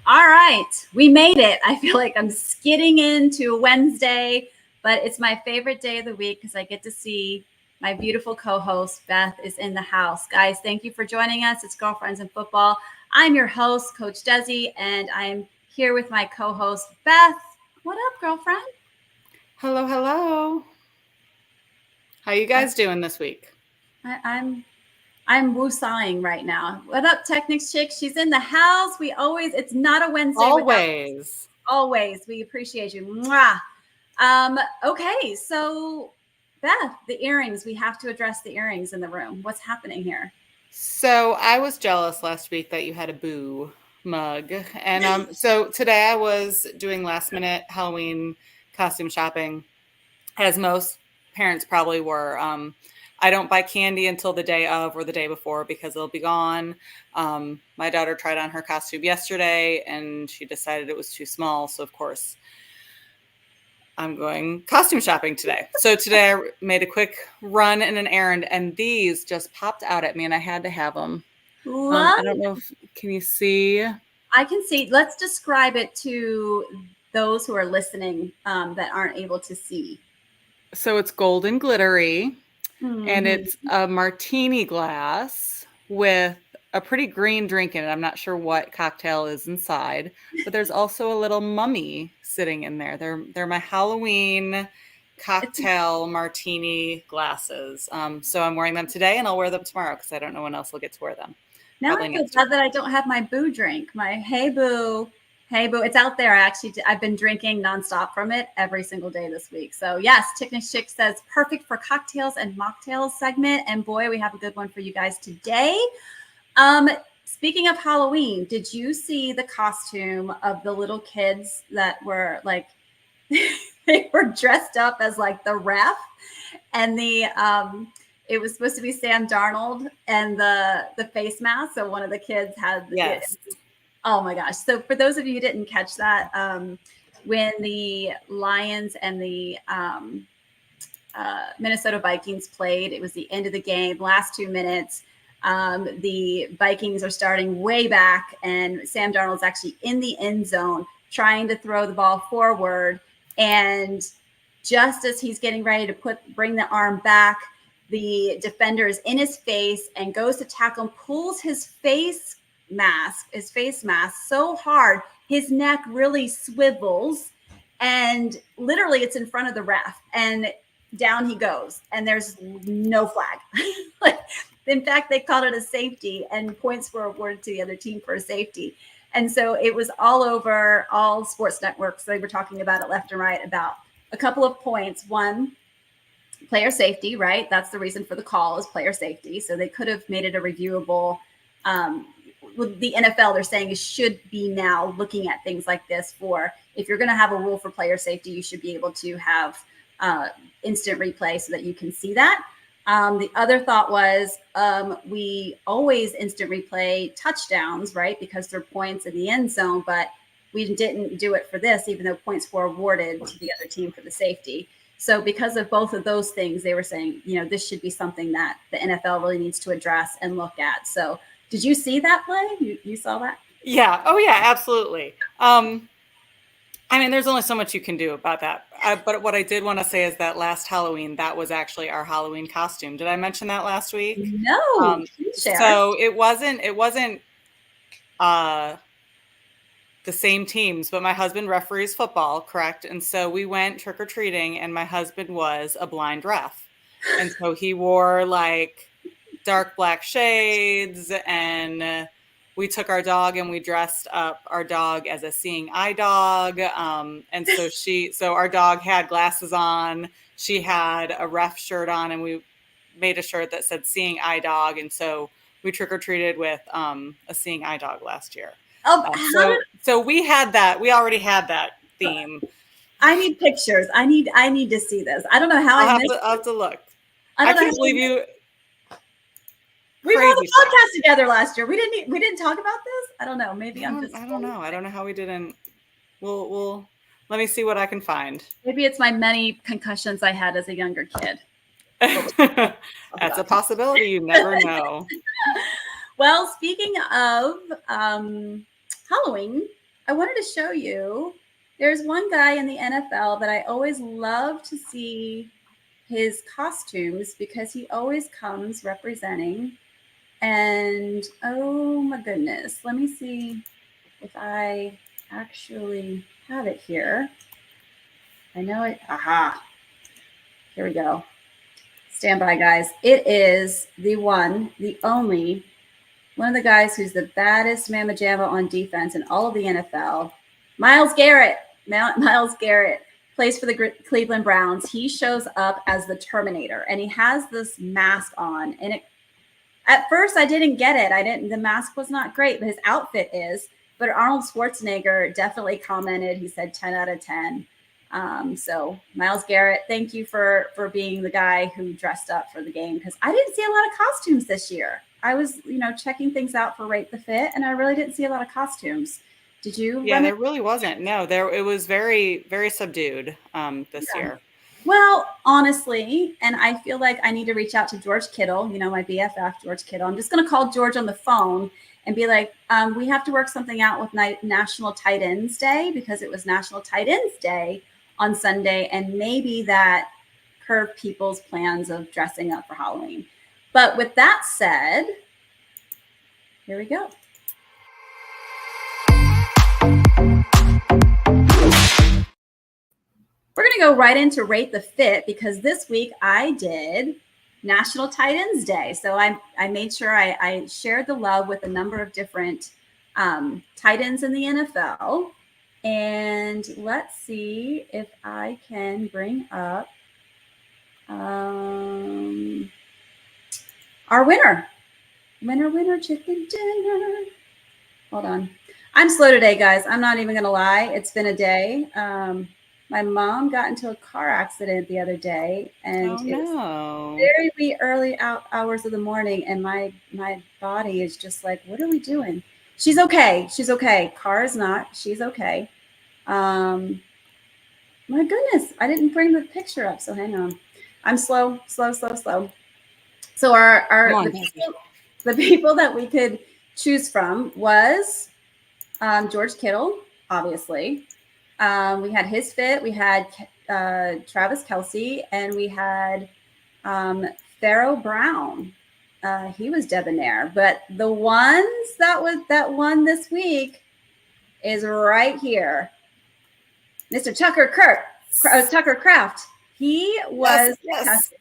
All right, we made it. I feel like I'm skidding into a Wednesday, but it's my favorite day of the week because I get to see my beautiful co-host, Beth, is in the house. Guys, thank you for joining us. It's Girlfriends in Football. I'm your host, Coach Desi, and I'm here with my co-host, Beth. What up, girlfriend? Hello, hello. How you guys doing this week? I'm woo-sawing right now. What up, Technics chick? She's in the house. It's not a Wednesday always. We appreciate you. Mwah. Okay, so Beth, the earrings. We have to address the earrings in the room. What's happening here? So I was jealous last week that you had a boo mug. And so today I was doing last minute Halloween costume shopping, as most parents probably were. I don't buy candy until the day of or the day before because it'll be gone. My daughter tried on her costume yesterday and she decided it was too small. So of course I'm going costume shopping today. So today I made a quick run and an errand, and these just popped out at me, and I had to have them. I don't know can you see? I can see. Let's describe it to those who are listening that aren't able to see. So it's gold and glittery, and it's a martini glass with a pretty green drink in it. I'm not sure what cocktail is inside, but there's also a little mummy sitting in there. They're my Halloween cocktail martini glasses. So I'm wearing them today, and I'll wear them tomorrow because I don't know when else will get to wear them. Now I feel bad that I don't have my boo drink. My hey boo. It's out there. I've been drinking nonstop from it every single day this week. So yes, Ticknish Chick says perfect for cocktails and mocktails segment. And boy, we have a good one for you guys today. Speaking of Halloween, did you see the costume of the little kids that were like, they were dressed up as like the ref, and it was supposed to be Sam Darnold and the face mask. So one of the kids had yes. Oh my gosh. So for those of you who didn't catch that, when the Lions and the Minnesota Vikings played, it was the end of the game, last 2 minutes. The Vikings are starting way back, and Sam Darnold's actually in the end zone trying to throw the ball forward. And just as he's getting ready to bring the arm back, the defender is in his face and goes to tackle him, pulls his face mask so hard, his neck really swivels, and literally it's in front of the ref, and down he goes, and there's no flag. In fact, they called it a safety, and points were awarded to the other team for a safety. And so it was all over all sports networks. They were talking about it left and right about a couple of points. One, player safety, right? That's the reason for the call, is player safety. So they could have made it a reviewable. With the NFL, they're saying it should be now looking at things like this for, if you're going to have a rule for player safety, you should be able to have instant replay so that you can see that. The other thought was we always instant replay touchdowns, right? Because they're points in the end zone, but we didn't do it for this, even though points were awarded to the other team for the safety. So because of both of those things, they were saying, this should be something that the NFL really needs to address and look at. So did you see that play? You saw that? Yeah. Oh yeah, absolutely. I mean, there's only so much you can do about that. But what I did want to say is that last Halloween, that was actually our Halloween costume. Did I mention that last week? No. So it wasn't the same teams, but my husband referees football, correct? And so we went trick-or-treating, and my husband was a blind ref. And so he wore like dark black shades, and we took our dog and we dressed up our dog as a seeing eye dog. And so our dog had glasses on. She had a ref shirt on, and we made a shirt that said seeing eye dog. And so we trick-or-treated with a seeing eye dog last year. So we had that. We already had that theme. I need pictures. I need to see this. I don't know how I'll have to look. I can't believe you. We were on the podcast together last year. We didn't talk about this. I don't know. Maybe I don't know. I don't know how we didn't. We'll let me see what I can find. Maybe it's my many concussions I had as a younger kid. That's a possibility. You never know. Well, speaking of Halloween, I wanted to show you. There's one guy in the NFL that I always love to see his costumes because he always comes representing. And oh my goodness, let me see if I actually have it here. I know it. Aha. Here we go. Stand by, guys. It is the one, the only, one of the guys who's the baddest mamma jamma on defense in all of the NFL. Myles Garrett. Myles Garrett plays for the Cleveland Browns. He shows up as the Terminator, and he has this mask on. And at first, I didn't get it. The mask was not great, but his outfit is. But Arnold Schwarzenegger definitely commented. He said 10 out of 10. So Myles Garrett, thank you for being the guy who dressed up for the game, because I didn't see a lot of costumes this year. I was, checking things out for Rate the Fit, and I really didn't see a lot of costumes. Did you? Yeah, there really wasn't. No, it was very, very subdued this year. Well, honestly, and I feel like I need to reach out to George Kittle, my BFF, George Kittle. I'm just going to call George on the phone and be like, we have to work something out with National Tight Ends Day, because it was National Tight Ends Day on Sunday, and maybe that curved people's plans of dressing up for Halloween. But with that said, here we go. We're going to go right into Rate the Fit, because this week I did National Tight Ends Day. So I made sure I shared the love with a number of different tight ends in the NFL. And let's see if I can bring up our winner. Winner, chicken dinner. Hold on. I'm slow today, guys. I'm not even going to lie. It's been a day. My mom got into a car accident the other day, and it's very wee early hours of the morning, and my body is just like, what are we doing? She's okay. Car is not. She's okay. My goodness, I didn't bring the picture up, so hang on. I'm slow. So the people that we could choose from was George Kittle, obviously. We had his fit. We had Travis Kelce, and we had Pharaoh Brown. He was debonair, but the ones that won this week is right here. Mr. Tucker Kraft. He was yes.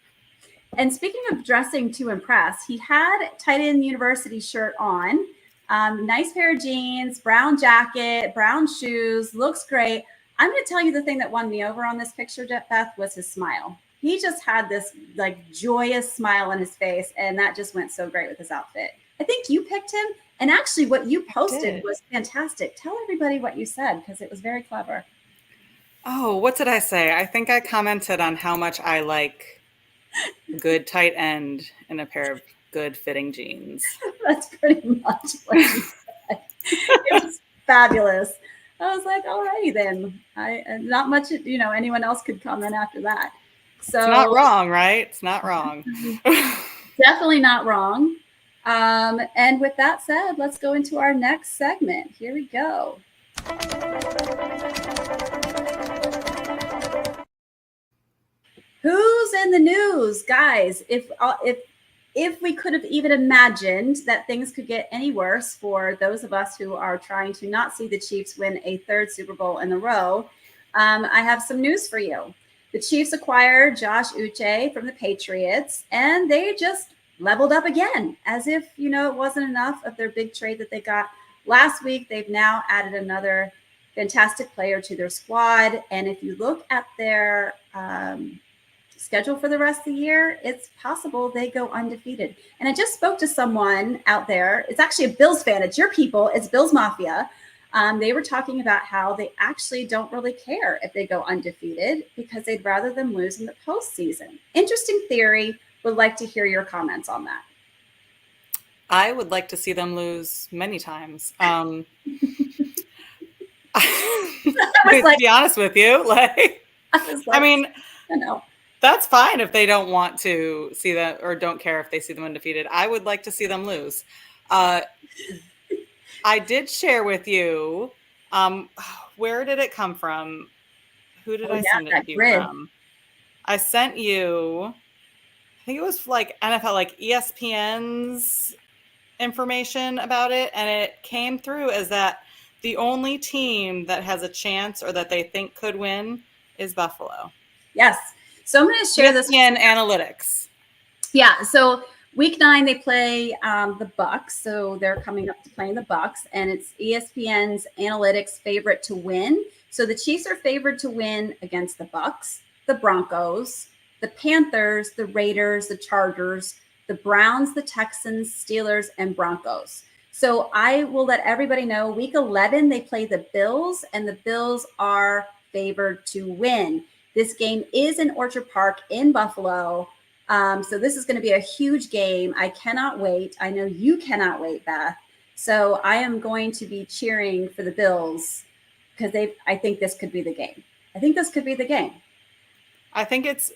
And speaking of dressing to impress, he had Tight End University shirt on. Nice pair of jeans, brown jacket, brown shoes, looks great. I'm going to tell you the thing that won me over on this picture, Beth, was his smile. He just had this like joyous smile on his face, and that just went so great with his outfit. I think you picked him, and actually what you posted was fantastic. Tell everybody what you said, because it was very clever. Oh, what did I say? I think I commented on how much I like good tight end in a pair of good fitting jeans. That's pretty much what you said. It was fabulous. I was like, alrighty then. Not much, anyone else could comment after that. So it's not wrong, right? It's not wrong. Definitely not wrong. And with that said, let's go into our next segment. Here we go. Who's in the news, guys? If we could have even imagined that things could get any worse for those of us who are trying to not see the Chiefs win a third Super Bowl in a row, I have some news for you. The Chiefs acquired Josh Uche from the Patriots, and they just leveled up again, as if, it wasn't enough of their big trade that they got last week. They've now added another fantastic player to their squad. And if you look at their schedule for the rest of the year, it's possible they go undefeated. And I just spoke to someone out there. It's actually a Bills fan. It's your people. It's Bills Mafia. They were talking about how they actually don't really care if they go undefeated, because they'd rather them lose in the postseason. Interesting theory. Would like to hear your comments on that. I would like to see them lose many times. To be honest with you, I mean, I know. That's fine if they don't want to see that or don't care if they see them undefeated. I would like to see them lose. I did share with you Where did it come from? Who did I yeah, send it that to you grid. from? I sent you, I think it was like NFL, like ESPN's information about it, and it came through as that the only team that has a chance or that they think could win is Buffalo. Yes. So I'm going to share this. ESPN analytics. Yeah. So week 9 they play the Bucks. So they're coming up to playing the Bucks, and it's ESPN's analytics favorite to win. So the Chiefs are favored to win against the Bucks, the Broncos, the Panthers, the Raiders, the Chargers, the Browns, the Texans, Steelers, and Broncos. So I will let everybody know week 11 they play the Bills, and the Bills are favored to win. This game is in Orchard Park in Buffalo. So this is going to be a huge game. I cannot wait. I know you cannot wait, Beth. So I am going to be cheering for the Bills because I think this could be the game. I think this could be the game. I think it's,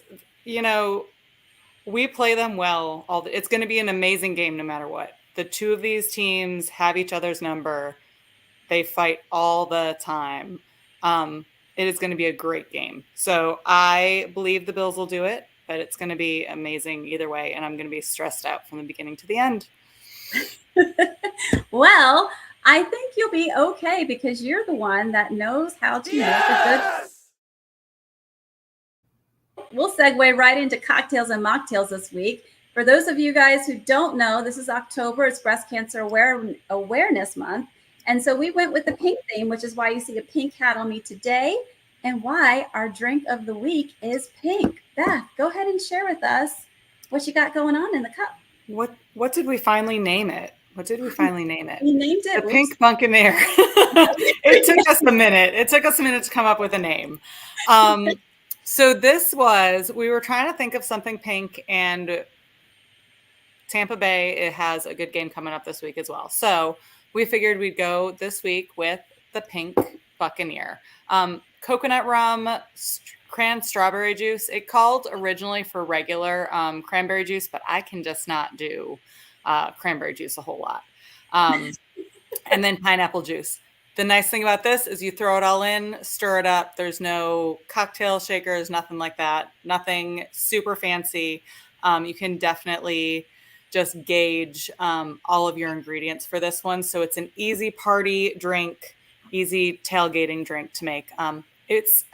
we play them well. It's going to be an amazing game no matter what. The two of these teams have each other's number. They fight all the time. It is going to be a great game. So I believe the Bills will do it, but it's going to be amazing either way. And I'm going to be stressed out from the beginning to the end. Well, I think you'll be okay because you're the one that knows how to make a good. We'll segue right into cocktails and mocktails this week. For those of you guys who don't know, this is October. It's Breast Cancer Awareness Month. And so we went with the pink theme, which is why you see a pink hat on me today and why our drink of the week is pink. Beth, go ahead and share with us what you got going on in the cup. What did we finally name it? What did we finally name it? We named it the Pink Buccaneer. It took us a minute. It took us a minute to come up with a name. So we were trying to think of something pink, and Tampa Bay, it has a good game coming up this week as well. So we figured we'd go this week with the Pink Buccaneer. Coconut rum, cran strawberry juice. It called originally for regular cranberry juice, but I can just not do cranberry juice a whole lot. And then pineapple juice. The nice thing about this is you throw it all in, stir it up. There's no cocktail shakers, nothing like that. Nothing super fancy. You can definitely just gauge all of your ingredients for this one. So it's an easy party drink, easy tailgating drink to make. It's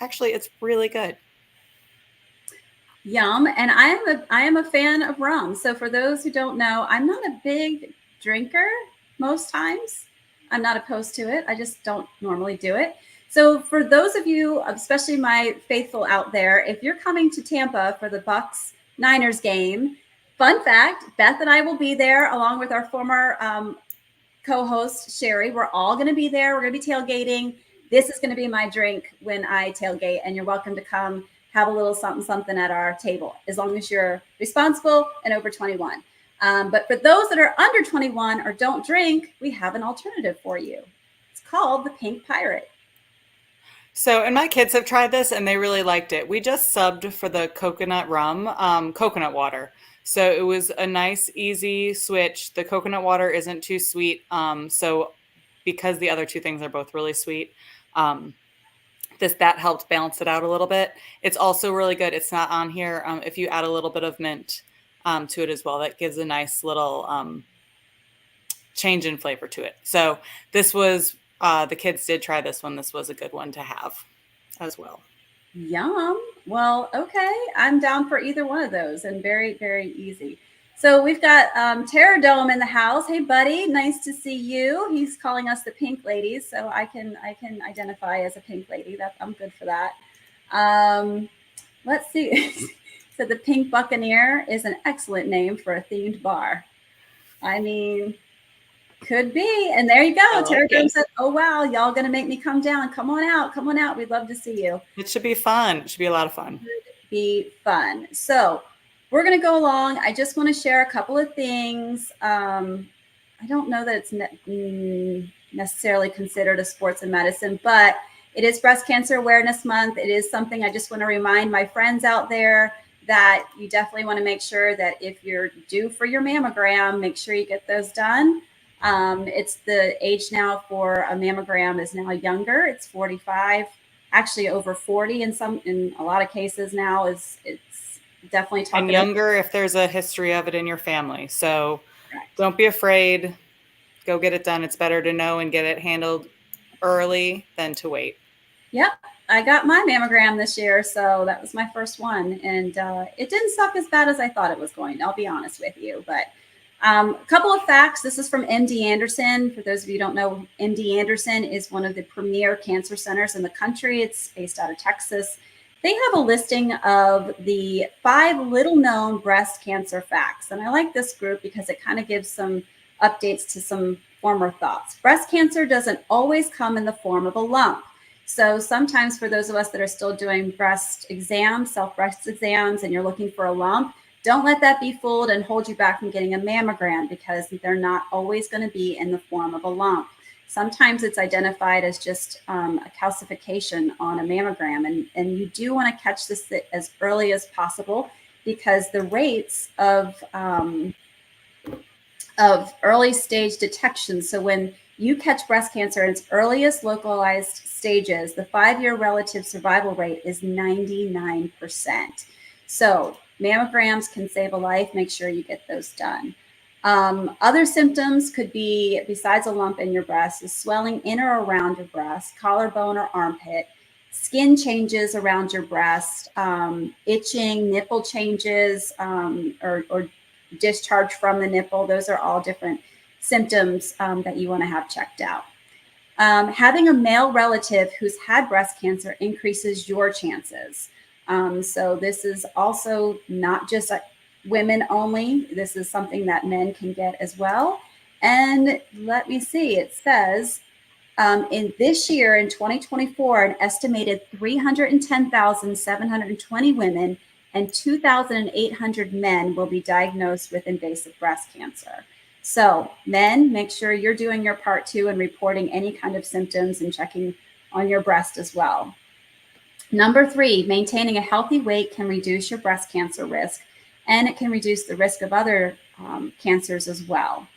really good. Yum. And I am a fan of rum. So for those who don't know, I'm not a big drinker most times. I'm not opposed to it. I just don't normally do it. So for those of you, especially my faithful out there, if you're coming to Tampa for the Bucks Niners game, fun fact, Beth and I will be there along with our former co-host, Sherry. We're all going to be there. We're going to be tailgating. This is going to be my drink when I tailgate, and you're welcome to come have a little something at our table, as long as you're responsible and over 21. But for those that are under 21 or don't drink, we have an alternative for you. It's called the Pink Pirate. So, and my kids have tried this and they really liked it. We just subbed for the coconut rum, coconut water. So it was a nice, easy switch. The coconut water isn't too sweet. So because the other two things are both really sweet, that helped balance it out a little bit. It's also really good. It's not on here. If you add a little bit of mint to it as well, that gives a nice little change in flavor to it. So this was, the kids did try this one. This was a good one to have as well. Yum. Well, okay. I'm down for either one of those, and very, very easy. So we've got Terror Dome in the house. Hey, buddy. Nice to see you. He's calling us the Pink Ladies, so I can identify as a Pink Lady. I'm good for that. Let's see. So the Pink Buccaneer is an excellent name for a themed bar. I mean, could be. And there you go. Terror Dome said, oh, wow, y'all going to make me come down. Come on out. Come on out. We'd love to see you. It should be fun. It should be a lot of fun. It should be fun. So we're going to go along. I just want to share a couple of things. I don't know that it's necessarily considered a sports and medicine, but it is Breast Cancer Awareness Month. It is something I just want to remind my friends out there that you definitely want to make sure that if you're due for your mammogram, make sure you get those done. It's the age now for a mammogram is now younger. It's 45, actually over 40 in a lot of cases now. It's definitely And talking younger if there's a history of it in your family. So correct. don't be afraid. Go get it done. It's better to know and get it handled early than to wait. Yep, I got my mammogram this year, so that was my first one, and it didn't suck as bad as I thought it was going to. I'll be honest with you, but a couple of facts. This is from MD Anderson. For those of you who don't know, MD Anderson is one of the premier cancer centers in the country. It's based out of Texas. They have a listing of the 5 little-known breast cancer facts, and I like this group because it kind of gives some updates to some former thoughts. Breast cancer doesn't always come in the form of a lump. So sometimes for those of us that are still doing breast exams, self-breast exams, and you're looking for a lump, don't let that be fooled and hold you back from getting a mammogram, because they're not always going to be in the form of a lump. Sometimes it's identified as just a calcification on a mammogram, and you do want to catch this as early as possible, because the rates of early stage detection. So when you catch breast cancer in its earliest localized stages, the 5-year relative survival rate is 99%. So mammograms can save a life. Make sure you get those done. Other symptoms could be, besides a lump in your breast, is swelling in or around your breast, collarbone or armpit, skin changes around your breast, itching, nipple changes, or discharge from the nipple. Those are all different symptoms that you want to have checked out. Having a male relative who's had breast cancer increases your chances. So this is also not just women only. This is something that men can get as well. And let me see, it says in this year, in 2024, an estimated 310,720 women and 2,800 men will be diagnosed with invasive breast cancer. So men, make sure you're doing your part too and reporting any kind of symptoms and checking on your breast as well. Number 3, maintaining a healthy weight can reduce your breast cancer risk, and it can reduce the risk of other cancers as well.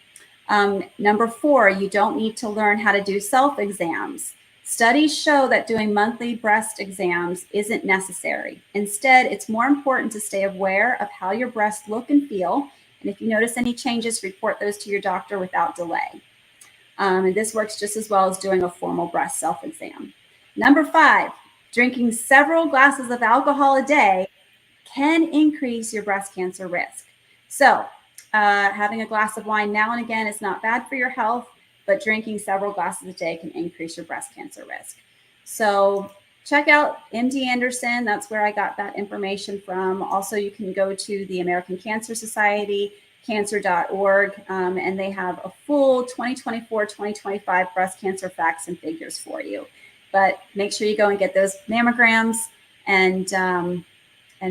Number 4, you don't need to learn how to do self-exams. Studies show that doing monthly breast exams isn't necessary. Instead, it's more important to stay aware of how your breasts look and feel. And if you notice any changes, report those to your doctor without delay. And this works just as well as doing a formal breast self-exam. Number 5, drinking several glasses of alcohol a day can increase your breast cancer risk. So having a glass of wine now and again is not bad for your health, but drinking several glasses a day can increase your breast cancer risk. So check out MD Anderson. That's where I got that information from. Also, you can go to the American Cancer Society, cancer.org, and they have a full 2024-2025 breast cancer facts and figures for you. But make sure you go and get those mammograms and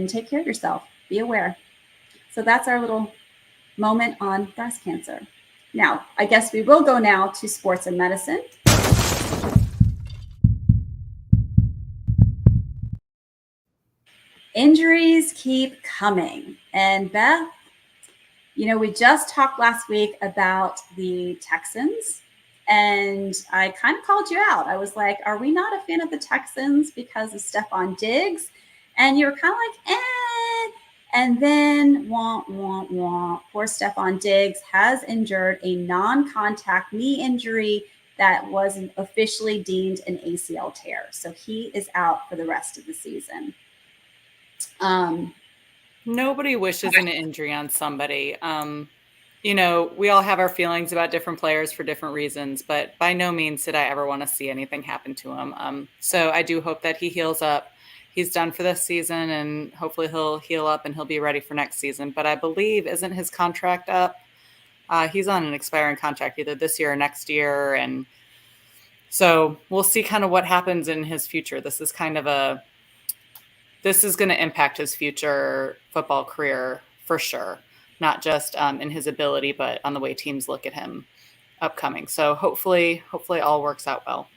take care of yourself. Be aware. So that's our little moment on breast cancer. Now, I guess we will go now to sports and medicine. Injuries keep coming. And Beth, we just talked last week about the Texans, and I kind of called you out. I was like, are we not a fan of the Texans because of Stephon Diggs? And you were kind of like, eh. And then, poor Stephon Diggs has injured a non-contact knee injury that wasn't officially deemed an ACL tear. So he is out for the rest of the season. Nobody wishes an injury on somebody. We all have our feelings about different players for different reasons, but by no means did I ever want to see anything happen to him. So I do hope that he heals up. He's done for this season, and hopefully he'll heal up and he'll be ready for next season. But I believe, isn't his contract up? He's on an expiring contract either this year or next year. And so we'll see kind of what happens in his future. This is going to impact his future football career for sure. Not just in his ability, but on the way teams look at him upcoming. So hopefully all works out well.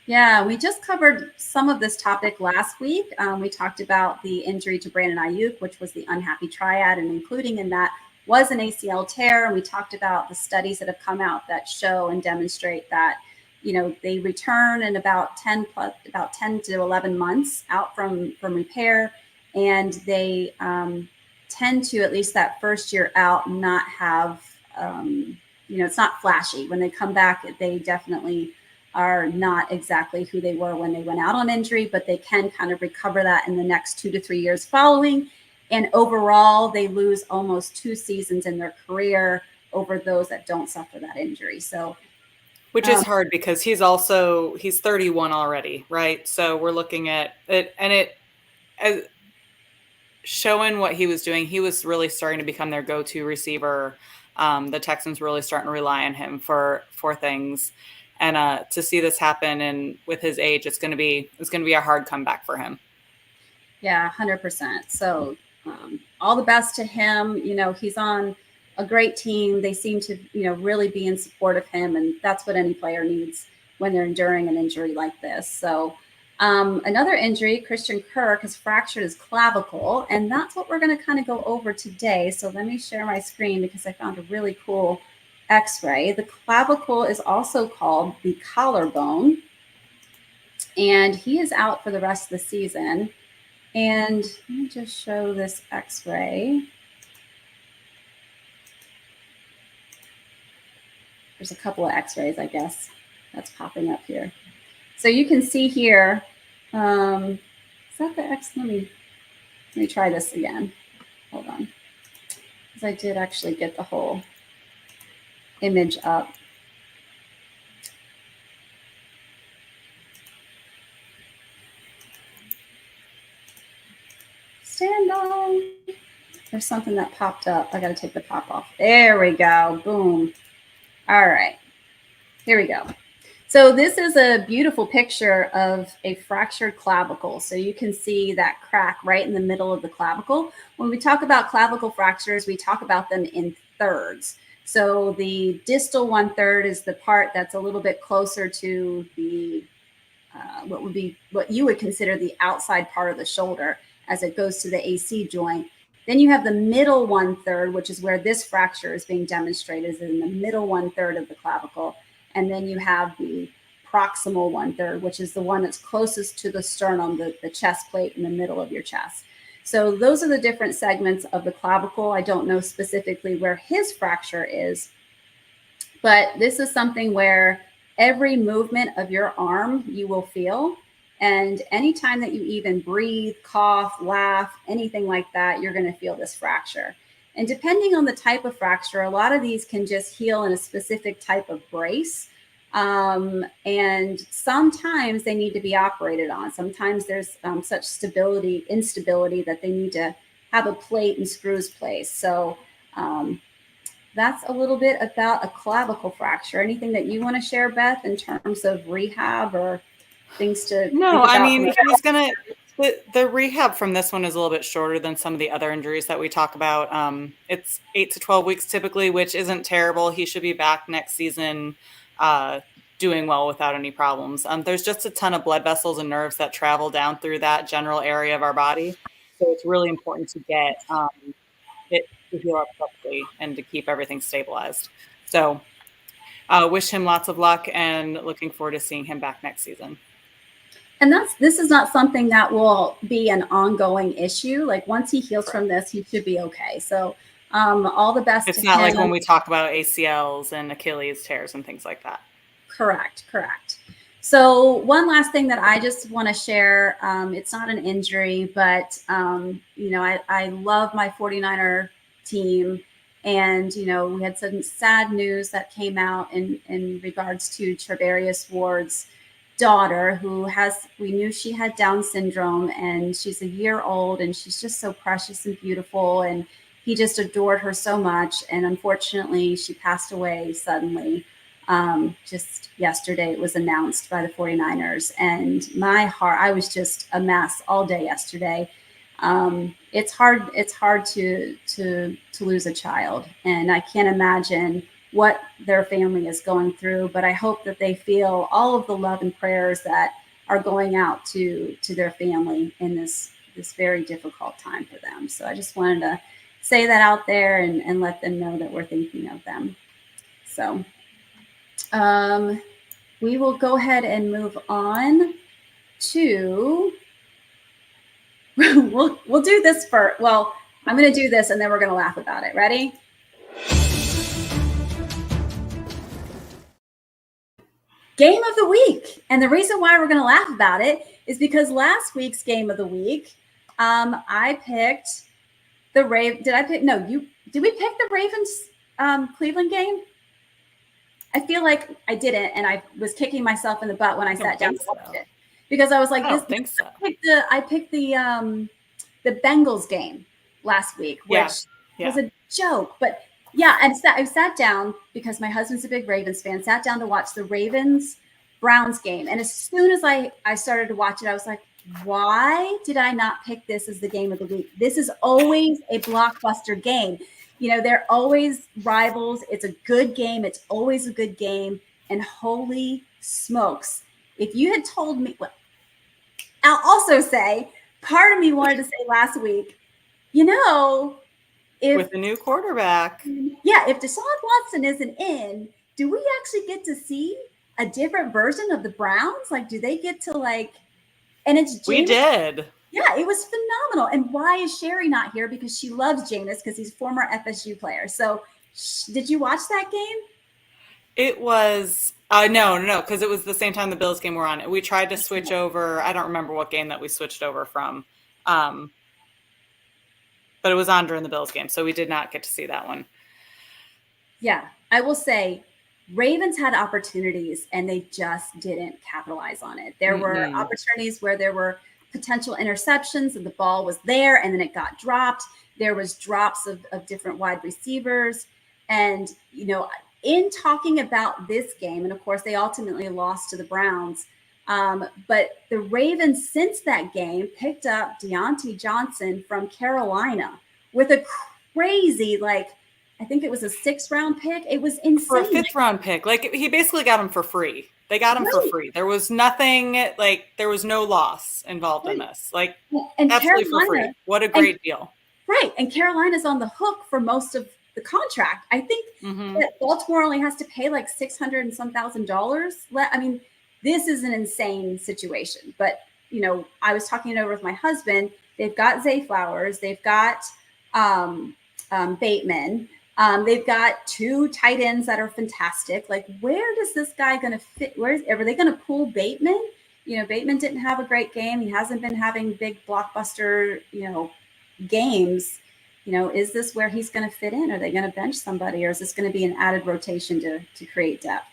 Yeah, we just covered some of this topic last week. We talked about the injury to Brandon Ayuk, which was the unhappy triad, and including in that was an ACL tear. And we talked about the studies that have come out that show and demonstrate that, they return in about 10 to 11 months out from repair. And they tend to, at least that first year out, not have, it's not flashy. When they come back, they definitely are not exactly who they were when they went out on injury, but they can kind of recover that in the next 2 to 3 years following. And overall, they lose almost 2 seasons in their career over those that don't suffer that injury. So, which is hard because he's 31 already, right? So we're looking at it, and as showing what he was doing, he was really starting to become their go-to receiver. The Texans really starting to rely on him for things, and to see this happen, and with his age, it's going to be a hard comeback for him. Yeah, 100%. So all the best to him. He's on a great team. They seem to, really be in support of him, and that's what any player needs when they're enduring an injury like this. So another injury, Christian Kirk has fractured his clavicle, and that's what we're going to kind of go over today. So let me share my screen because I found a really cool X-ray. The clavicle is also called the collarbone, and he is out for the rest of the season. And let me just show this X-ray. There's a couple of X-rays, I guess, that's popping up here. So you can see here, is that the X? Let me try this again. Hold on, because I did actually get the whole image up. Stand on. There's something that popped up. I got to take the pop off. There we go. Boom. All right. Here we go. So this is a beautiful picture of a fractured clavicle. So you can see that crack right in the middle of the clavicle. When we talk about clavicle fractures, we talk about them in thirds. So the distal 1/3 is the part that's a little bit closer to the what you would consider the outside part of the shoulder as it goes to the AC joint. Then you have the middle 1/3, which is where this fracture is being demonstrated, is in the middle 1/3 of the clavicle. And then you have the proximal 1/3, which is the one that's closest to the sternum, the chest plate in the middle of your chest. So those are the different segments of the clavicle. I don't know specifically where his fracture is, but this is something where every movement of your arm you will feel. And anytime that you even breathe, cough, laugh, anything like that, you're going to feel this fracture. And depending on the type of fracture, a lot of these can just heal in a specific type of brace. And sometimes they need to be operated on. Sometimes there's such instability that they need to have a plate and screws placed. So that's a little bit about a clavicle fracture. Anything that you want to share, Beth, in terms of rehab or things to No, I mean, he's going to... The rehab from this one is a little bit shorter than some of the other injuries that we talk about. It's 8 to 12 weeks typically, which isn't terrible. He should be back next season doing well without any problems. There's just a ton of blood vessels and nerves that travel down through that general area of our body. So it's really important to get it to heal up quickly and to keep everything stabilized. So wish him lots of luck and looking forward to seeing him back next season. And this is not something that will be an ongoing issue. Like once he heals from this, he should be okay. So all the best. It's not like when we talk about ACLs and Achilles tears and things like that. Correct. So one last thing that I just want to share, it's not an injury, but I love my 49er team. And, we had some sad news that came out in regards to Trevarius Ward's daughter, we knew she had Down syndrome, and she's a year old, and she's just so precious and beautiful, and he just adored her so much. And unfortunately, she passed away suddenly. Just yesterday, it was announced by the 49ers, and my heart, I was just a mess all day yesterday. It's hard to lose a child, and I can't imagine what their family is going through, but I hope that they feel all of the love and prayers that are going out to their family in this very difficult time for them. So I just wanted to say that out there and let them know that we're thinking of them. So we will go ahead and move on to we'll do this for well, I'm going to do this and then we're going to laugh about it. Ready? Game of the week. And the reason why we're going to laugh about it is because last week's game of the week, I picked the Did we pick the Ravens Cleveland game? I feel like I didn't, and I was kicking myself in the butt when I sat down to watch it because I was like, I don't think so. I picked the Bengals game last week, which was a joke, but yeah, and I sat down because my husband's a big Ravens fan, sat down to watch the Ravens-Browns game. And as soon as I started to watch it, I was like, why did I not pick this as the game of the week? This is always a blockbuster game. You know, they're always rivals. It's a good game. It's always a good game. And holy smokes, if you had told me, well, I'll also say, part of me wanted to say last week, you know, with the new quarterback. Yeah, if Deshaun Watson isn't in, do we actually get to see a different version of the Browns? Like, do they get to and it's Jameis. We did. Yeah, it was phenomenal. And why is Sherry not here? Because she loves Jameis because he's a former FSU player. So did you watch that game? It was no, because it was the same time the Bills game were on. We tried to switch over. I don't remember what game that we switched over from. But it was on during the Bills game, so we did not get to see that one. Yeah, I will say Ravens had opportunities and they just didn't capitalize on it. There were opportunities where there were potential interceptions and the ball was there and then it got dropped. There was drops of different wide receivers. And, you know, in talking about this game, and of course they ultimately lost to the Browns, but the Ravens since that game picked up Diontae Johnson from Carolina with a crazy, I think it was a 6th round pick. It was insane. For a 5th round pick. He basically got him for free. They got him for free. There was nothing, there was no loss involved in this. And absolutely for free. What a great deal. Right. And Carolina's on the hook for most of the contract. I think that Baltimore only has to pay $600 and some $1,000. I mean, this is an insane situation. But, you know, I was talking it over with my husband. They've got Zay Flowers. They've got Bateman. They've got 2 tight ends that are fantastic. Where does this guy going to fit? Are they going to pull Bateman? You know, Bateman didn't have a great game. He hasn't been having big blockbuster, games. You know, is this where he's going to fit in? Are they going to bench somebody, or is this going to be an added rotation to create depth?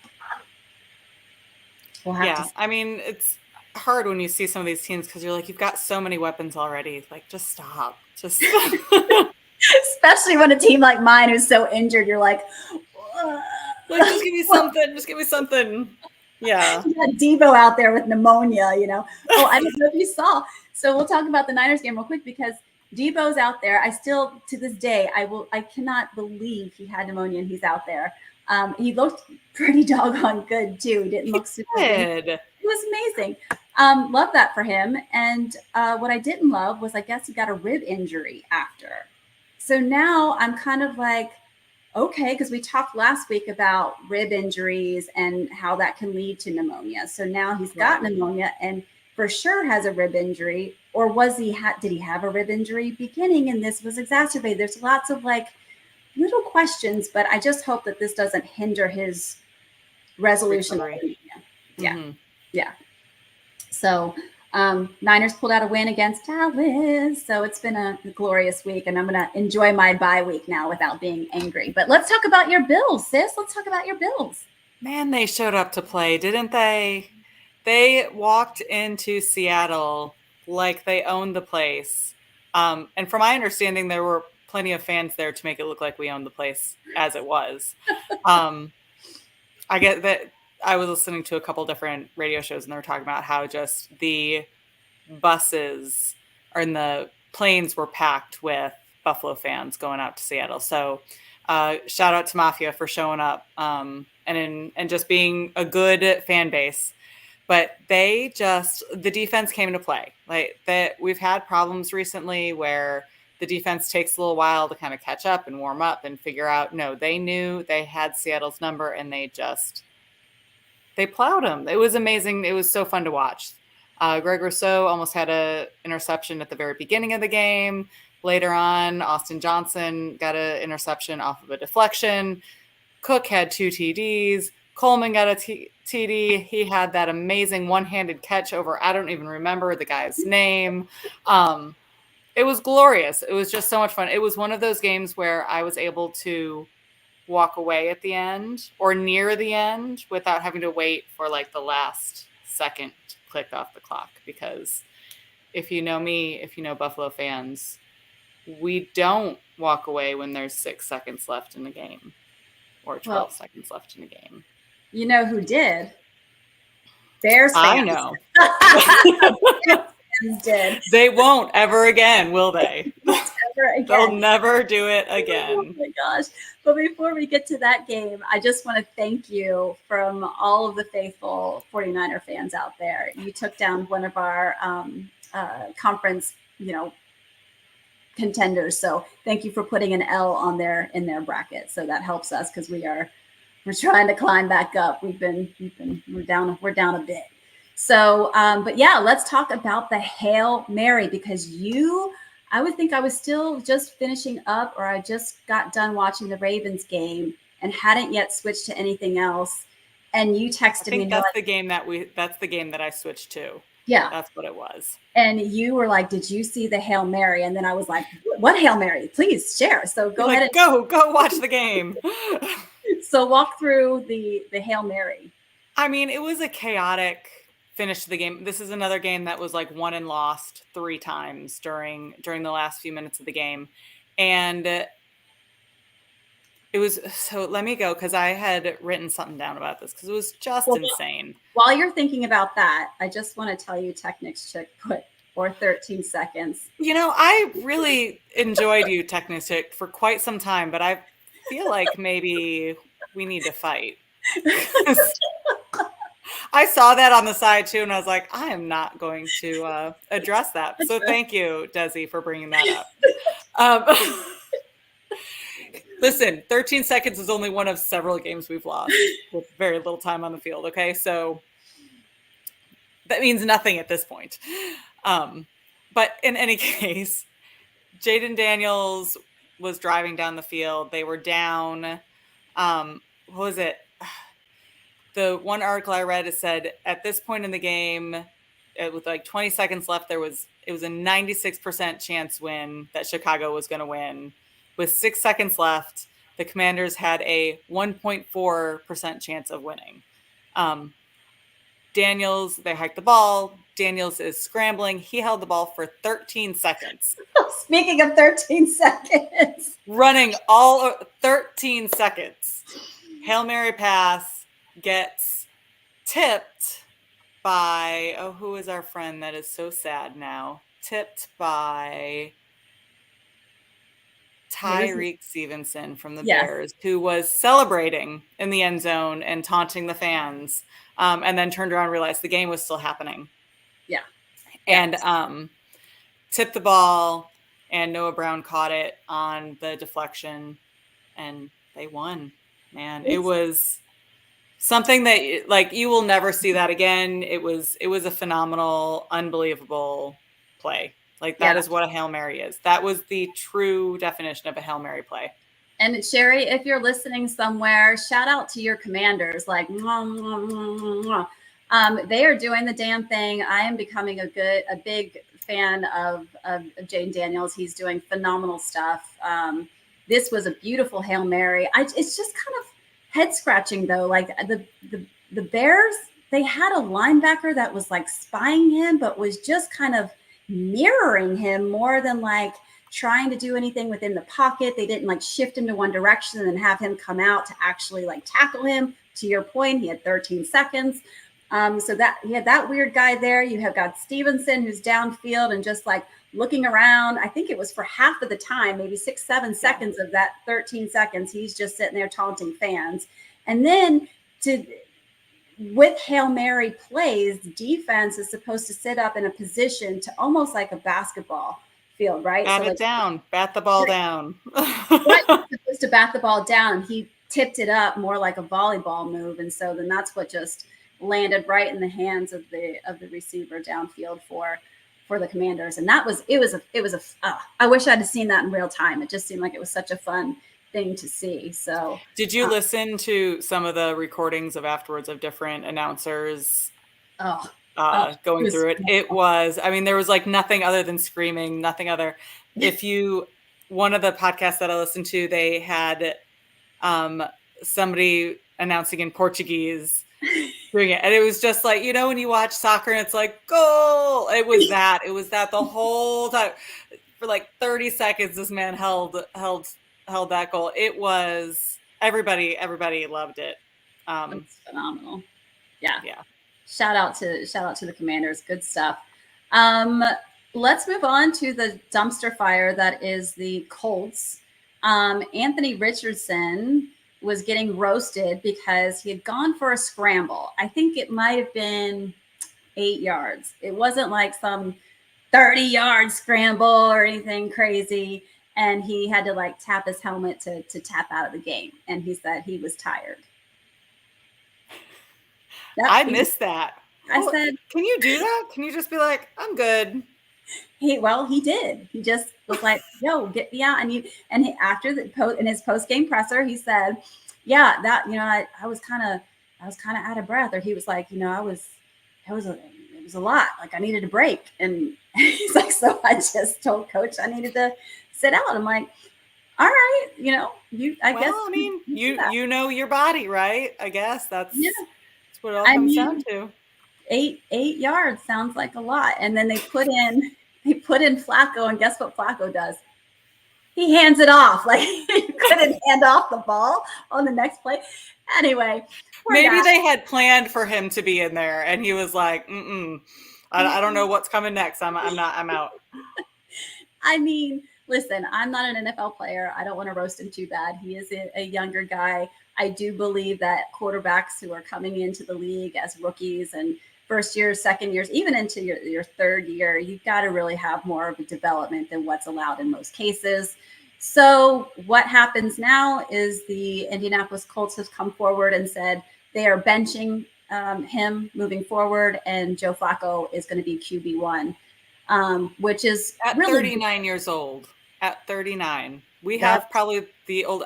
We'll have to see. I mean, it's hard when you see some of these teams because you're like, you've got so many weapons already. Just stop. Just especially when a team like mine who's so injured, you're like, just give me something. Just give me something. Yeah. You got Debo out there with pneumonia, you know. Oh, I don't know if you saw. So we'll talk about the Niners game real quick because Debo's out there. I still, to this day, I cannot believe he had pneumonia and he's out there. He looked pretty doggone good too. He didn't look super good. It was amazing. Love that for him. And what I didn't love was, I guess he got a rib injury after. So now I'm kind of like, okay, because we talked last week about rib injuries and how that can lead to pneumonia. So now he's got pneumonia and for sure has a rib injury. Or did he have a rib injury beginning and this was exacerbated? There's lots of little questions, but I just hope that this doesn't hinder his resolution. Yeah. So Niners pulled out a win against Dallas. So it's been a glorious week and I'm going to enjoy my bye week now without being angry. But let's talk about your Bills, sis. Let's talk about your Bills. Man, they showed up to play, didn't they? They walked into Seattle like they owned the place. And from my understanding, there were plenty of fans there to make it look like we owned the place as it was. I get that. I was listening to a couple different radio shows and they were talking about how just the buses and the planes were packed with Buffalo fans going out to Seattle. So shout out to Mafia for showing up and just being a good fan base. But the defense came into play. We've had problems recently where the defense takes a little while to kind of catch up and warm up and figure out. No, they knew they had Seattle's number, and they plowed them. It was amazing. It was so fun to watch. Greg Rousseau almost had an interception at the very beginning of the game. Later on, Austin Johnson got an interception off of a deflection. Cook had 2 TDs. Coleman got a TD. He had that amazing one-handed catch over, I don't even remember the guy's name. It was glorious. It was just so much fun. It was one of those games where I was able to walk away at the end or near the end without having to wait for like the last second to click off the clock. Because if you know me, if you know Buffalo fans, we don't walk away when there's 6 seconds left in the game or 12 seconds left in the game. You know who did? Bears fans. I know. Bears did. They won't ever again, will they? Never again. They'll never do it again. Oh my gosh. But before we get to that game, I just want to thank you from all of the faithful 49er fans out there. You took down one of our conference, contenders. So thank you for putting an L on there in their bracket. So that helps us because we're trying to climb back up. We're down a bit. So, but yeah, let's talk about the Hail Mary, because I would think I was still just finishing up, or I just got done watching the Ravens game and hadn't yet switched to anything else. And you texted me. That's the game that I switched to. Yeah. That's what it was. And you were like, did you see the Hail Mary? And then I was like, what Hail Mary? Please share. So go ahead. Go watch the game. So walk through the Hail Mary. I mean, it was a chaotic finish to the game. This is another game that was like won and lost 3 times during the last few minutes of the game. And it was, so let me go, because I had written something down about this because it was just insane. While you're thinking about that, I just want to tell you Technics Chick put or 13 seconds. I really enjoyed you, Technics Chick, for quite some time, but I feel like maybe we need to fight. I saw that on the side too, and I was like, I am not going to address that. So thank you, Desi, for bringing that up. Listen, 13 seconds is only one of several games we've lost with very little time on the field, okay? So that means nothing at this point. But in any case, Jaden Daniels was driving down the field. They were down. What was it? The one article I read, it said at this point in the game, with like 20 seconds left, it was a 96% chance win that Chicago was going to win. With 6 seconds left, the Commanders had a 1.4% chance of winning. Daniels, they hiked the ball. Daniels is scrambling. He held the ball for 13 seconds. Speaking of 13 seconds. Running all 13 seconds. Hail Mary pass gets tipped by, who is our friend that is so sad now? Tipped by Tyreek Stevenson from the Bears, who was celebrating in the end zone and taunting the fans, and then turned around and realized the game was still happening. Yeah. And tipped the ball, and Noah Brown caught it on the deflection, and they won. Man, it was something that, like, you will never see that again. It was a phenomenal, unbelievable play. Like, that is what a Hail Mary is. That was the true definition of a Hail Mary play. And Sherry, if you're listening somewhere, shout out to your Commanders. Like, mwah, mwah, mwah, mwah. They are doing the damn thing. I am becoming a big fan of Jaden Daniels. He's doing phenomenal stuff. This was a beautiful Hail Mary. It's just kind of head scratching though. Like the Bears, they had a linebacker that was like spying him, but was just kind of mirroring him more than like trying to do anything within the pocket. They didn't like shift him to one direction and then have him come out to actually like tackle him. To your point, he had 13 seconds. So that he had that weird guy there. You have got Stevenson, who's downfield and just like looking around. I think it was for half of the time, maybe 6-7 seconds of that 13 seconds. He's just sitting there taunting fans. And then with Hail Mary plays, defense is supposed to sit up in a position to almost like a basketball, field, right? Bat So it down, bat the ball down. Right, supposed to bat the ball down. He tipped it up more like a volleyball move, and so then that's what just landed right in the hands of the receiver downfield for the Commanders. And that was it was a I wish I'd have seen that in real time. It just seemed like it was such a fun thing to see. So did you listen to some of the recordings of afterwards of different announcers going through it? It was, I mean, there was like nothing other than screaming, nothing other. One of the podcasts that I listened to, they had somebody announcing in Portuguese doing it. And it was just like, when you watch soccer and it's like, goal. It was that the whole time. For like 30 seconds, this man held that goal. It was everybody loved it. It's phenomenal. Yeah. Yeah. Shout out to the Commanders. Good stuff. Let's move on to the dumpster fire that is the Colts. Anthony Richardson was getting roasted because he had gone for a scramble. I think it might have been 8 yards. It wasn't like some 30-yard scramble or anything crazy. And he had to like tap his helmet to tap out of the game. And he said he was tired. I missed that. I said, can you do that? Can you just be like, I'm good? He did. He just was like, yo, get me out. After in his post-game presser, he said, yeah, that, I was kind of out of breath. Or he was like, it was a lot. Like I needed a break. And he's like, so I just told coach I needed to sit out. I'm like, all right, I guess. I mean, you know your body, right? I guess that's what it all comes down to. 8 yards sounds like a lot. And then they put in Flacco, and guess what Flacco does? He hands it off. Like he couldn't hand off the ball on the next play. Anyway, maybe they had planned for him to be in there, and he was like, I don't know what's coming next. I'm out. I mean, listen, I'm not an NFL player. I don't want to roast him too bad. He is a younger guy. I do believe that quarterbacks who are coming into the league as rookies and first years, second years, even into your third year, you've got to really have more of a development than what's allowed in most cases. So what happens now is the Indianapolis Colts has come forward and said they are benching him moving forward, and Joe Flacco is going to be QB1, which is at really 39 years old. At 39. We have probably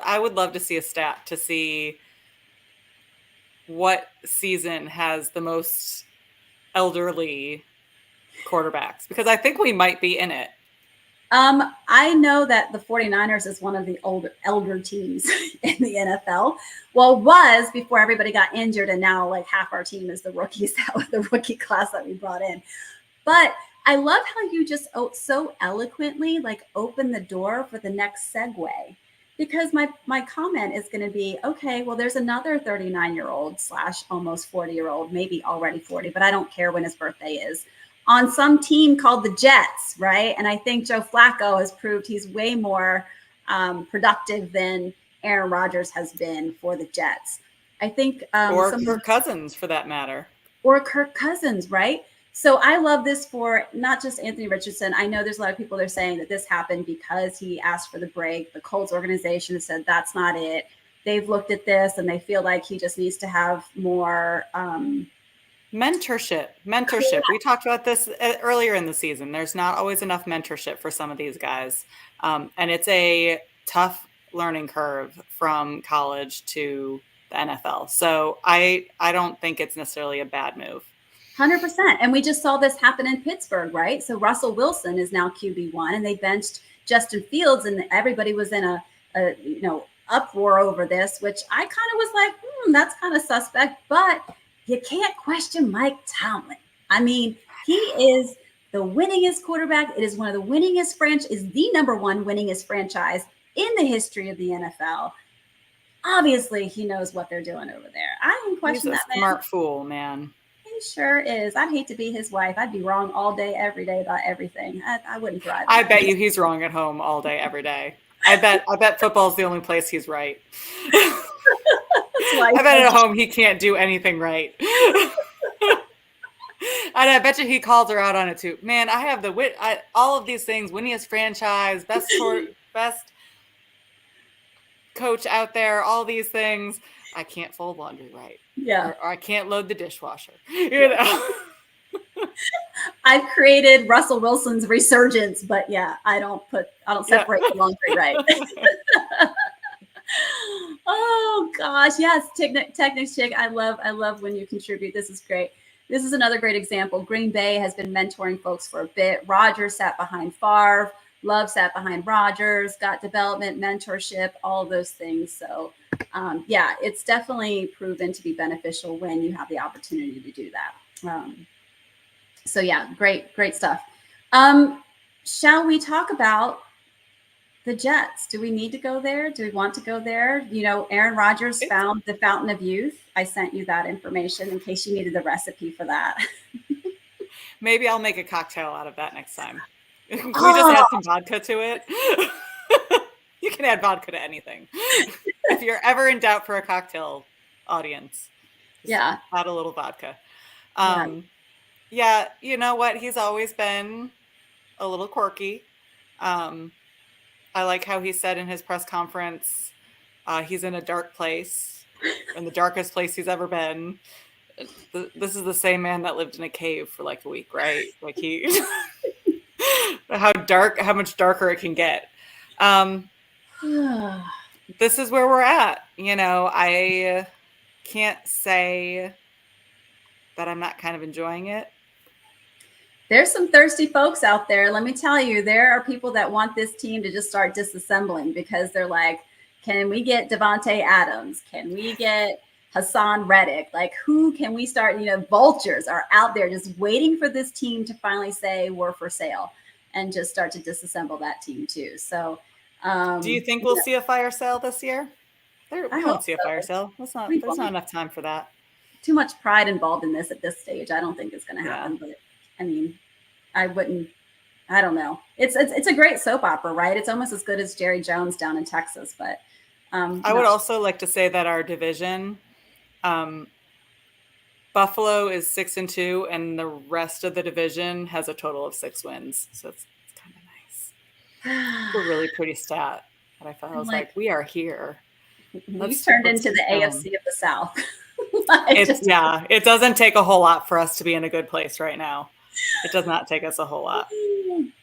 I would love to see a stat to see what season has the most elderly quarterbacks, because I think we might be in it. I know that the 49ers is one of the elder teams in the NFL. Well, it was before everybody got injured, and now like half our team is the rookies, that was the rookie class that we brought in. But I love how you just so eloquently like open the door for the next segue, because my comment is going to be, okay, well, there's another 39-year-old / almost 40-year-old, maybe already 40, but I don't care when his birthday is, on some team called the Jets, right? And I think Joe Flacco has proved he's way more productive than Aaron Rodgers has been for the Jets. I think or Kirk Cousins, for that matter. Or Kirk Cousins, right? So I love this for not just Anthony Richardson. I know there's a lot of people that are saying that this happened because he asked for the break. The Colts organization said that's not it. They've looked at this and they feel like he just needs to have more mentorship. We talked about this earlier in the season. There's not always enough mentorship for some of these guys. And it's a tough learning curve from college to the NFL. So I don't think it's necessarily a bad move. 100%. And we just saw this happen in Pittsburgh, right? So Russell Wilson is now QB1, and they benched Justin Fields, and everybody was in a uproar over this, which I kind of was like, that's kind of suspect, but you can't question Mike Tomlin. I mean, he is the winningest quarterback. It is one of the winningest is the number one winningest franchise in the history of the NFL. Obviously, he knows what they're doing over there. I didn't question that man. He's a smart fool, man. He sure is. I'd hate to be his wife. I'd be wrong all day, every day about everything. I wouldn't thrive. I bet you he's wrong at home all day, every day. I bet football's the only place he's right. I bet at home he can't do anything right. I I bet you he calls her out on it too. Man, I have all of these things. Winningest franchise, best coach out there, all these things. I can't fold laundry right. Yeah. Or I can't load the dishwasher. You know. I've created Russell Wilson's resurgence, but yeah, I don't separate the laundry right. Oh gosh, yes, Technics Chick. I love when you contribute. This is great. This is another great example. Green Bay has been mentoring folks for a bit. Rodgers sat behind Favre. Love sat behind Rodgers, got development, mentorship, all of those things. So yeah, it's definitely proven to be beneficial when you have the opportunity to do that. So yeah, great stuff. Shall we talk about the Jets? Do we need to go there? Do we want to go there? You know, Aaron Rodgers found the fountain of youth. I sent you that information in case you needed the recipe for that. Maybe I'll make a cocktail out of that next time. We just add some vodka to it. You can add vodka to anything. If you're ever in doubt for a cocktail, audience, yeah, add a little vodka. Yeah, you know what? He's always been a little quirky. I like how he said in his press conference, he's in a dark place, in the darkest place he's ever been. This is the same man that lived in a cave for like a week, right? Like how much darker it can get. This is where we're at. You know, I can't say that I'm not kind of enjoying it. There's some thirsty folks out there. Let me tell you, there are people that want this team to just start disassembling because they're like, can we get Devontae Adams? Can we get Hassan Reddick? Like, who can we start? You know, vultures are out there just waiting for this team to finally say we're for sale and just start to disassemble that team too. So do you think we'll see a fire sale this year? We won't see a fire sale. There's not enough time for that. Too much pride involved in this at this stage. I don't think it's going to happen. But I mean, I don't know. It's a great soap opera, right? It's almost as good as Jerry Jones down in Texas. But I would also like to say that our division, Buffalo is 6-2, and the rest of the division has a total of 6 wins. So it's kind of nice. It's a really pretty stat. And I felt like we are here. We've turned into the AFC of the South. It doesn't take a whole lot for us to be in a good place right now. It does not take us a whole lot.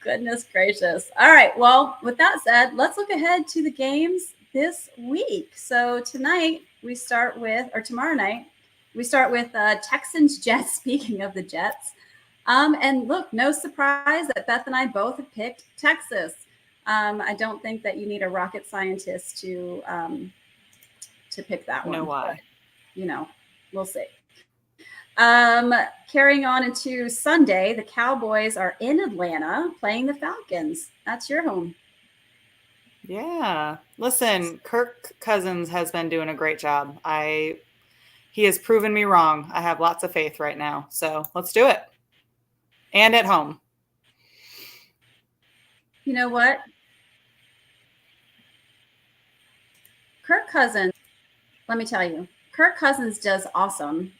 Goodness gracious. All right. Well, with that said, let's look ahead to the games this week. So tomorrow night, we start with Texans Jets. Speaking of the Jets. And look, no surprise that Beth and I both have picked Texas. I don't think that you need a rocket scientist to pick that one. No, why? But, you know, we'll see. Carrying on into Sunday, the Cowboys are in Atlanta playing the Falcons. That's your home. Yeah. Listen, Kirk Cousins has been doing a great job. He has proven me wrong. I have lots of faith right now. So let's do it. And at home. You know what? Kirk Cousins, let me tell you, Kirk Cousins does awesome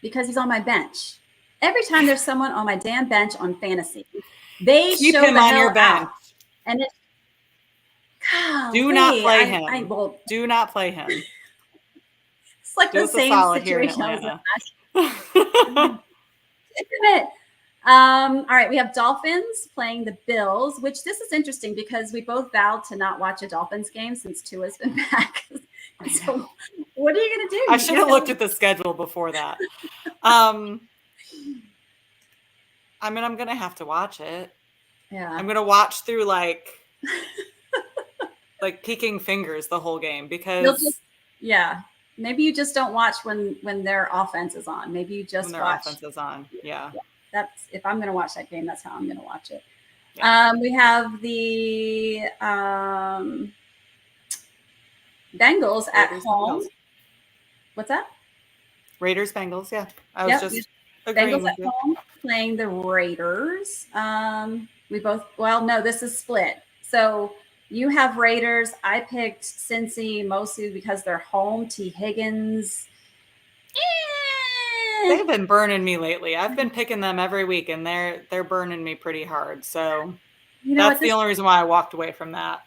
because he's on my bench. Every time there's someone on my damn bench on fantasy, they keep show him the on hell your bench. out. And it, do not play him. Do not play him. It's like the same situation I was in. All right, we have Dolphins playing the Bills, which this is interesting because we both vowed to not watch a Dolphins game since Tua's been back. So what are you going to do? I should have looked at the schedule before that. I mean, I'm going to have to watch it. Yeah. I'm going to watch through like peeking fingers the whole game because maybe you just don't watch when their offense is on. Maybe you just watch offense is on. Yeah. That's if I'm going to watch that game, that's how I'm going to watch it. Yeah. We have the Bengals at home. Bengals. What's that? Raiders, Bengals. Yeah. I was just agreeing Bengals at home playing the Raiders. This is split. So you have Raiders. I picked Cincy mostly because they're home. T. Higgins. They've been burning me lately. I've been picking them every week, and they're burning me pretty hard. So that's the only reason why I walked away from that.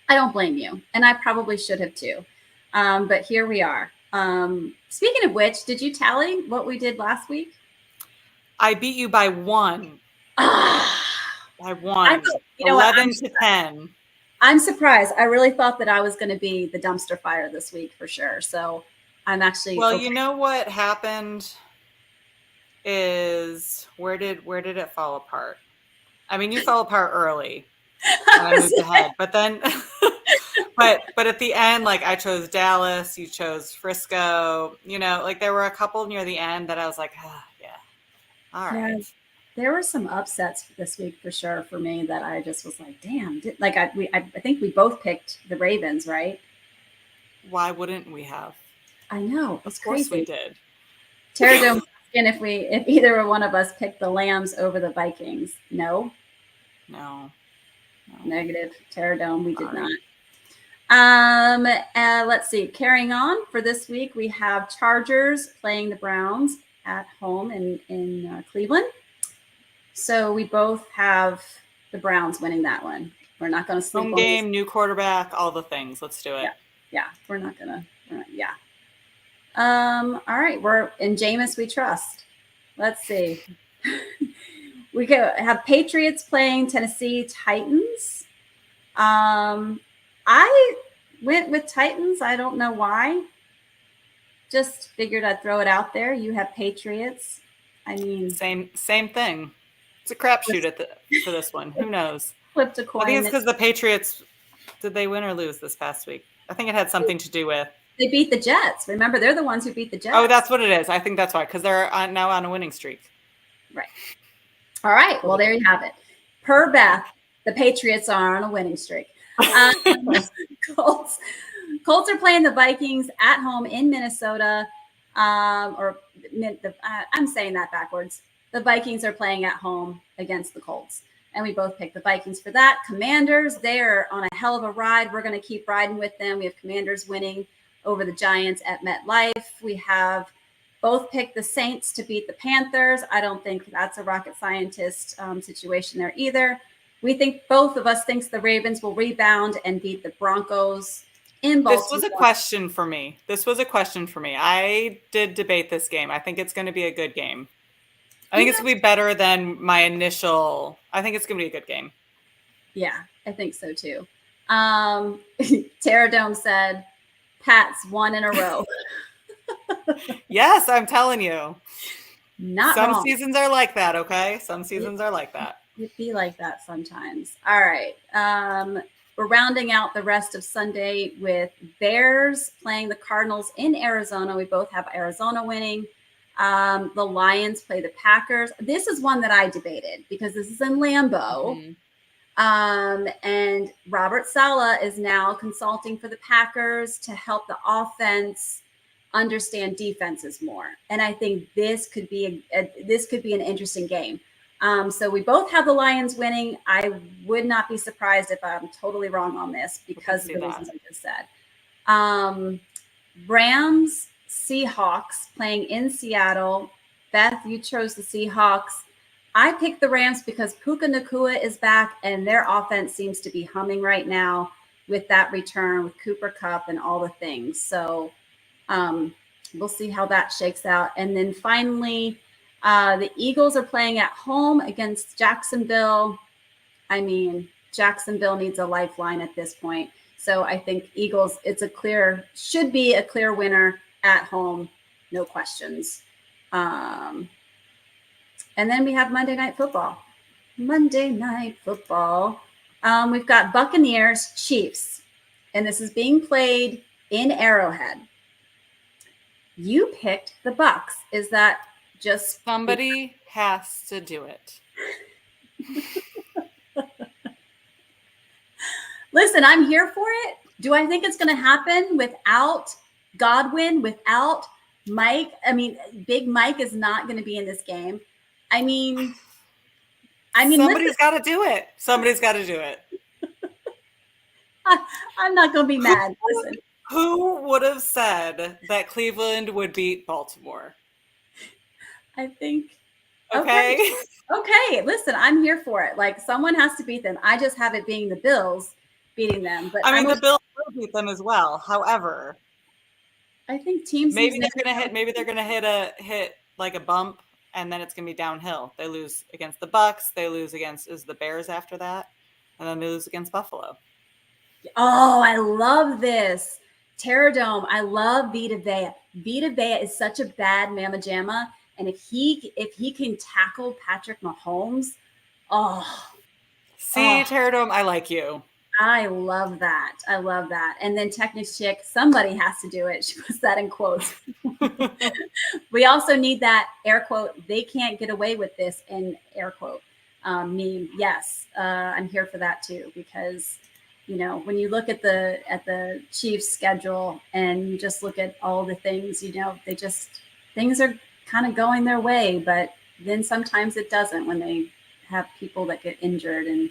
I don't blame you, and I probably should have too. But here we are. Speaking of which, did you tally what we did last week? I beat you by 1. By 1. 11 to 10. I'm surprised. I really thought that I was going to be the dumpster fire this week for sure. So I'm actually well. Okay. You know what happened is where did it fall apart? I mean, you fell apart early. I moved ahead, but then, but at the end, like I chose Dallas, you chose Frisco. You know, like there were a couple near the end that I was like, oh, yeah, all right. Yeah, there were some upsets this week for sure for me that I just was like, damn. I think we both picked the Ravens, right? Why wouldn't we have? I know. Of course we did. Pterodome asking if either one of us picked the Lambs over the Vikings. No. Negative. Pterodome, we did not. Let's see. Carrying on for this week, we have Chargers playing the Browns at home in Cleveland. So we both have the Browns winning that one. We're not going to sleep on home game, new quarterback, all the things. Let's do it. Yeah. We're not going to. Yeah. All right. We're in Jameis we trust. Let's see. We have Patriots playing Tennessee Titans. I went with Titans. I don't know why. Just figured I'd throw it out there. You have Patriots. I mean, same thing. It's a crapshoot for this one. Who knows? Flipped a coin. I think it's because the Patriots, did they win or lose this past week? I think it had something to do with. They beat the Jets. Remember, they're the ones who beat the Jets. Oh, that's what it is. I think that's why, because they're now on a winning streak. Right. All right. Well, there you have it. Per Beth, the Patriots are on a winning streak. Colts are playing the Vikings at home in Minnesota. I'm saying that backwards. The Vikings are playing at home against the Colts. And we both picked the Vikings for that. Commanders, they're on a hell of a ride. We're going to keep riding with them. We have Commanders winning over the Giants at MetLife. We have both picked the Saints to beat the Panthers. I don't think that's a rocket scientist situation there either. We think both of us thinks the Ravens will rebound and beat the Broncos in Baltimore. This was a question for me. I did debate this game. I think it's going to be a good game. I think it's going to be better than my initial. I think it's going to be a good game. Yeah, I think so too. Pterodome said, Pats won in a row. Yes, I'm telling you. Some wrong. Seasons are like that, okay? Some seasons are like that. It'd be like that sometimes. All right. We're rounding out the rest of Sunday with Bears playing the Cardinals in Arizona. We both have Arizona winning. The Lions play the Packers. This is one that I debated because this is in Lambeau. Mm-hmm. And Robert Saleh is now consulting for the Packers to help the offense understand defenses more. And I think this could be an interesting game. So we both have the Lions winning. I would not be surprised if I'm totally wrong on this because of the reasons I just said. Rams, Seahawks playing in Seattle. Beth, you chose the Seahawks. I picked the Rams because Puka Nacua is back and their offense seems to be humming right now with that return with Cooper Kupp and all the things. So we'll see how that shakes out. And then finally, the Eagles are playing at home against Jacksonville. I mean, Jacksonville needs a lifeline at this point. So I think Eagles, should be a clear winner at home. No questions. And then we have Monday Night Football. We've got Buccaneers, Chiefs, and this is being played in Arrowhead. You picked the Bucks. Is that just somebody has to do it? Listen, I'm here for it. Do I think it's going to happen without Godwin, without Mike? I mean, Big Mike is not going to be in this game. I mean, somebody's got to do it. Somebody's got to do it. I'm not going to be mad. Listen. Who would have said that Cleveland would beat Baltimore? I think. Okay. Okay. Listen, I'm here for it. Like someone has to beat them. I just have it being the Bills beating them, but I mean, I'm the okay. Bills will beat them as well. However, I think teams maybe whose names they're gonna hit. Maybe they're gonna hit like a bump, and then it's gonna be downhill. They lose against the Bucks. They lose against the Bears after that, and then they lose against Buffalo. Oh, I love this. Terradome. I love Vita Vea. Vita Vea is such a bad mamma jamma. And if he can tackle Patrick Mahomes, oh, See, oh, Terradome, I like you. I love that. I love that. And then Technics Chick, somebody has to do it. She puts that in quotes. We also need that air quote, they can't get away with this in air quote meme. Yes, I'm here for that too, because when you look at the Chiefs schedule and you just look at all the things, things are kind of going their way, but then sometimes it doesn't when they have people that get injured, and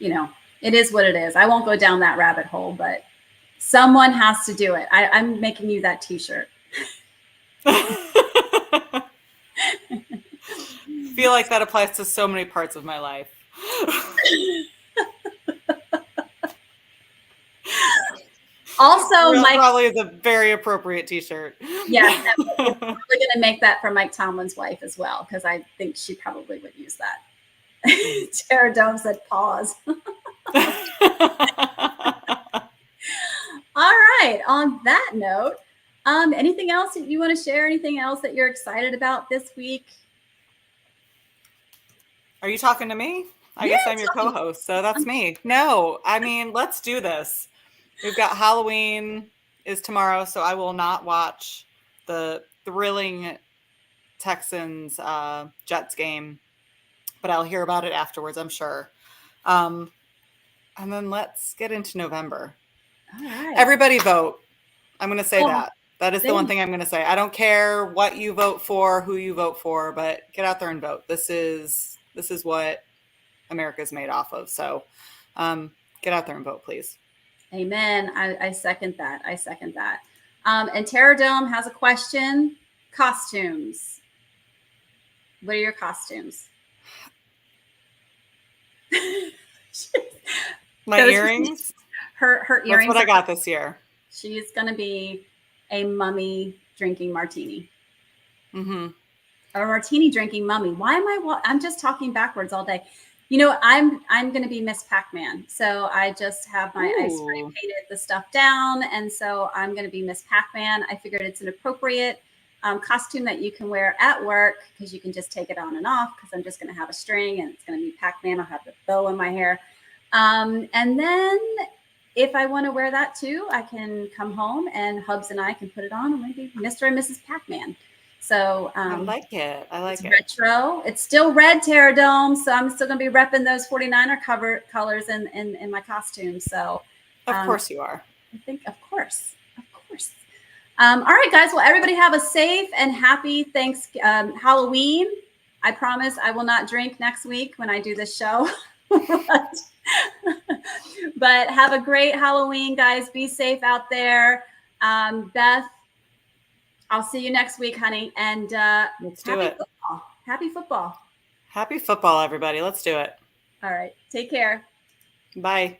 it is what it is. I won't go down that rabbit hole, but someone has to do it. I'm making you that t-shirt. Feel like that applies to so many parts of my life. Also, Mike probably is a very appropriate t-shirt. Yes, we're probably going to make that for Mike Tomlin's wife as well, because I think she probably would use that. Tara Dome said pause. All right. On that note, anything else that you want to share? Anything else that you're excited about this week? Are you talking to me? I guess I'm your co-host, so that's me. No, I mean, let's do this. We've got Halloween is tomorrow, so I will not watch the thrilling Texans Jets game, but I'll hear about it afterwards, I'm sure. And then let's get into November. All right. Everybody vote. I'm going to say that. That is the one thing I'm going to say. I don't care what you vote for, who you vote for, but get out there and vote. This is what America's made off of. So get out there and vote, please. Amen. I second that. I second that. And Terradome has a question. Costumes. What are your costumes? My earrings? Her earrings. That's what I got this year. She's going to be a mummy drinking martini. Mm-hmm. A martini drinking mummy. Why am I'm just talking backwards all day. I'm going to be Miss Pac-Man. So I just have my I spray painted the stuff down, and so I'm going to be Miss Pac-Man. I figured it's an appropriate costume that you can wear at work, because you can just take it on and off, because I'm just going to have a string and it's going to be Pac-Man. I'll have the bow in my hair. And then if I want to wear that too, I can come home and Hubs and I can put it on and maybe Mr. and Mrs. Pac-Man. So I like it. I like it's it. Retro. It's still red Terradome, so I'm still going to be repping those 49er colors in my costume. So of course you are. I think, of course. All right, guys. Well, everybody have a safe and happy Halloween. I promise I will not drink next week when I do this show. But have a great Halloween, guys. Be safe out there. Beth, I'll see you next week, honey. And let's do it. Football. Happy football. Happy football, everybody. Let's do it. All right. Take care. Bye.